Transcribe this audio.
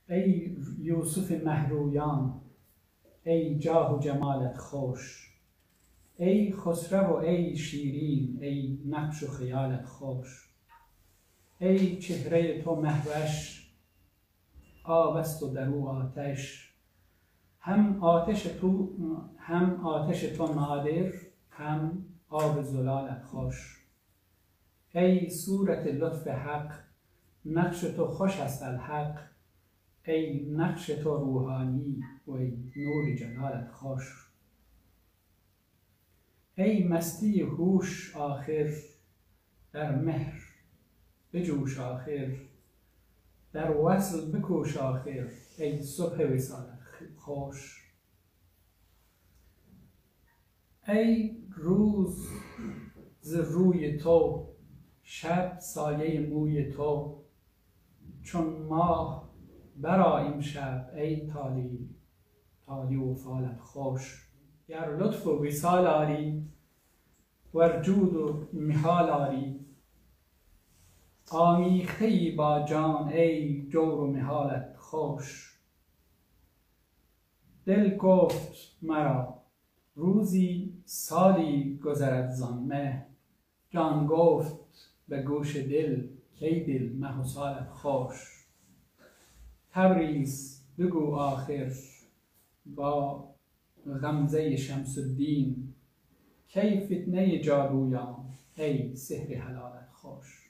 ای یوسف مهرویان، ای جاه و جمالت خوش، ای خسرو و ای شیرین، ای نقش و خیالت خوش. ای چهره تو مهوش، آب است و در او آتش، هم آتش تو نادر، هم آب زلالت خوش. ای صورت لطف حق، نقش تو خوش است الحق، ای نقش تو روحانی و ای نور جلالت خوش. ای مستی هوش آخر، در مهر بجوش آخر، در وصل بکوش آخر، ای صبح وصالت خوش. ای روز ز روی تو، شب سایه موی تو، چون ماه برآییم شب، ای تالی و فالت خوش. گر لطف و وصال آری، ور جود و محال آری، آمیخته ای با جان، ای جور و محالت خوش. دل گفت مرا روزی سالی گذرد زان مه، جان گفت به گوش دل کای دل مه و سالت خوش. تبریز بگو آخر با غمزه شمس الدین، کی فتنه جادویان، ای سحر حلالت خوش.